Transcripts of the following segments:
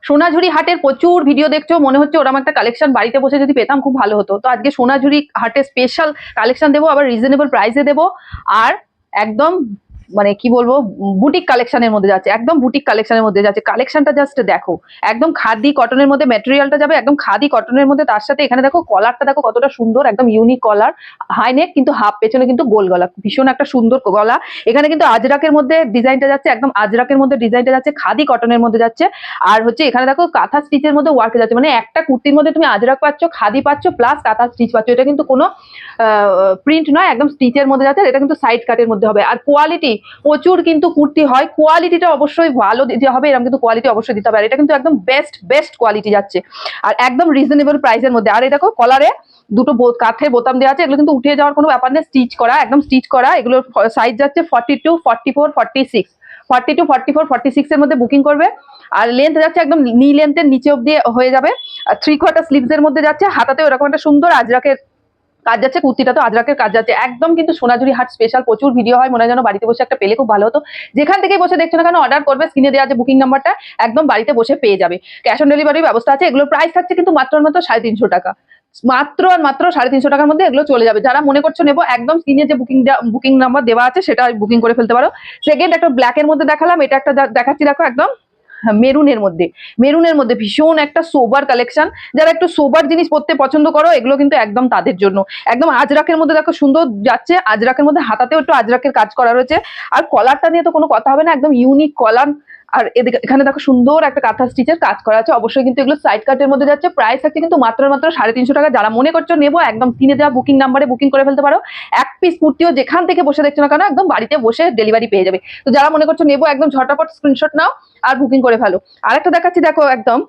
সোনাঝুরি হাটের প্রচুর ভিডিও দেখছো, মনে হচ্ছে ওরকম একটা কালেকশন বাড়িতে বসে যদি পেতাম খুব ভালো হতো। তো আজকে সোনাঝুরি হাটের স্পেশাল কালেকশন দেবো, আবার রিজনেবল প্রাইসে দেবো। আর একদম মানে কি বলবো, বুটিক কালেকশনের মধ্যে যাচ্ছে, একদম বুটিক কালেকশনের মধ্যে যাচ্ছে। কালেকশনটা জাস্ট দেখো, একদম খাদি কটনের মধ্যে ম্যাটেরিয়ালটা যাবে, একদম খাদি কটনের মধ্যে। তার সাথে এখানে দেখো কলারটা দেখো কতটা সুন্দর, একদম ইউনিক কলার, হাই নেক কিন্তু হাফ, পেছনে কিন্তু গোল গলা, ভীষণ একটা সুন্দর গলা। এখানে কিন্তু আজরাকের মধ্যে ডিজাইনটা যাচ্ছে, একদম আজরাকের মধ্যে ডিজাইনটা যাচ্ছে, খাদি কটনের মধ্যে যাচ্ছে। আর হচ্ছে এখানে দেখো কাঁথা স্টিচের মধ্যে ওয়ার্কে যাচ্ছে, মানে একটা কুর্তির মধ্যে তুমি আজরাক পাচ্ছ, খাদি পাচ্ছ, প্লাস কাঁথা স্টিচ পাচ্ছ। এটা কিন্তু কোনো প্রিন্ট নয়, একদম স্টিচের মধ্যে যাচ্ছে। এটা কিন্তু সাইড কাটের মধ্যে হবে। আর কোয়ালিটি প্রচুর কিন্তু কুর্তি হয়, কোয়ালিটিটা অবশ্যই ভালো দিতে হবে, এরকম কিন্তু কোয়ালিটি অবশ্যই দিতে হবে। আর এটা কিন্তু একদম বেস্ট কোয়ালিটি যাচ্ছে, আর একদম রিজনেবল প্রাইসের মধ্যে। আর এই দেখো কলারে দুটো কাঠের বোতাম দেওয়া আছে, এগুলো কিন্তু উঠে যাওয়ার কোনো ব্যাপার নেই, স্টিচ করা, একদম স্টিচ করা। এগুলোর সাইজ যাচ্ছে 42, 44, 46, 42, 44, 46 এর মধ্যে বুকিং করবে। আর লেন্থ যাচ্ছে একদম নি লেন্থের নিচে অব্দি হয়ে যাবে। আর 3/4 স্লিভস এর মধ্যে যাচ্ছে, হাতাতে ওরকম একটা সুন্দর আজরাকের কাজ যাচ্ছে, কুর্তিটা তো আজরাকের কাজ যাচ্ছে। একদম কিন্তু সোনাঝুরি হাট স্পেশাল, প্রচুর ভিডিও হয়, মনে হয় যেন বাড়িতে বসে একটা পেলে খুব ভালো হতো। যেখান থেকে বসে দেখছো না কেন অর্ডার করবে, স্ক্রিনে দেওয়া আছে বুকিং নাম্বারটা, একদম বাড়িতে বসে পেয়ে যাবে। ক্যাশ অন ডেলিভারির ব্যবস্থা আছে। এগুলোর প্রাইস থাকছে কিন্তু মাত্র 350 টাকা, মাত্র আর মাত্র 350 টাকার মধ্যে এগুলো চলে যাবে। যারা মনে করছো নেবো, একদম স্ক্রিনে যে বুকিং নাম্বার দেওয়া আছে সেটা বুকিং করে ফেলতে পারো। সেকেন্ড একটা ব্ল্যাকের মধ্যে দেখালাম, এটা একটা দেখাচ্ছি দেখো, একদম মেরুনের মধ্যে, মেরুনের মধ্যে ভীষণ একটা সোবার কালেকশন। যারা একটু সোবার জিনিস পরতে পছন্দ করো, এগুলো কিন্তু একদম তাদের জন্য। একদম আজরাকের মধ্যে দেখো সুন্দর যাচ্ছে, আজরাকের মধ্যে হাতাতেও একটু আজরাকের কাজ করা রয়েছে। আর কলারটা নিয়ে তো কোনো কথা হবে না, একদম ইউনিক কলার। আর এখানে দেখো সুন্দর একটা কাঁথা স্টিচের কাজ করা আছে। অবশ্যই কিন্তু এগুলো সাইড কাটের মধ্যে যাচ্ছে। প্রাইস আছে কিন্তু মাত্র 350 টাকা। যারা মনে করছো নেবো, একদম কিনে দেওয়া বুকিং নাম্বারে বুকিং করে ফেলতে পারো। এক পিস কুর্তিও যেখান থেকে বসে দেখছো না কেন, একদম বাড়িতে বসে ডেলিভারি পেয়ে যাবে। তো যারা মনে করছো নেবো, একদম ঝটাপট স্ক্রিনশট নাও আর বুকিং করে ফেলো। আরেকটা দেখাচ্ছি দেখো, একদম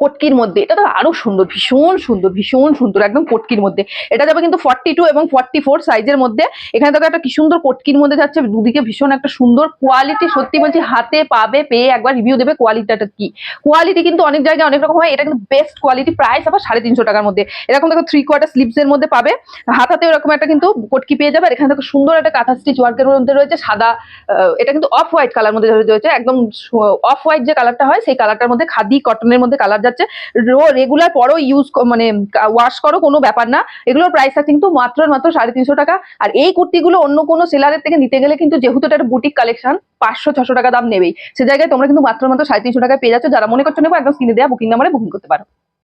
কটকির মধ্যে, এটা তো আরো সুন্দর, ভীষণ সুন্দর, ভীষণ সুন্দর, একদম কটকির মধ্যে। এটা যাবে কিন্তু 42 এবং 44 সাইজের মধ্যে। এখানে দেখো একটা কি সুন্দর কটকির মধ্যে যাচ্ছে, দুদিকে ভীষণ একটা সুন্দর কোয়ালিটি। সত্যি বলছি, হাতে পাবে, পেয়ে একবার রিভিউ দেবে কোয়ালিটিটা কি। কোয়ালিটি কিন্তু অনেক জায়গায় অনেক রকম হয়, এটা কিন্তু বেস্ট কোয়ালিটি। প্রাইস আবার 350 টাকার মধ্যে। এরকম দেখো 3/4 স্লিভস এর মধ্যে পাবে, হাতাতে এরকম একটা কিন্তু কটকি পেয়ে যাবে। আর এখানে দেখো সুন্দর একটা কাঁথা স্টিচ ওয়ার্কের মধ্যে রয়েছে, সাদা, এটা কিন্তু অফ হোয়াইট কালার মধ্যে রয়েছে, একদম অফ হোয়াইট যে কালারটা হয় সেই কালারটার মধ্যে, খাদি কটনের মধ্যে কালার যাচ্ছে। রেগুলার পরও ইউজ মানে ওয়াশ করো, কোনো ব্যাপার না। এগুলোর প্রাইস আছে কিন্তু মাত্র 350 টাকা। আর এই কুর্তিগুলো অন্য কোনো সেলারের থেকে নিতে গেলে কিন্তু, যেহেতু এটা বুটিক কালেকশন, 500-600 টাকা দাম নেবেই। সে জায়গায় তোমরা কিন্তু মাত্র 350 টাকায় পেয়ে যাচ্ছ। যারা মনে করছো নেবো, একদম স্ক্রিনে দেওয়া বুকিং নাম্বারে বুকিং করতে পারো।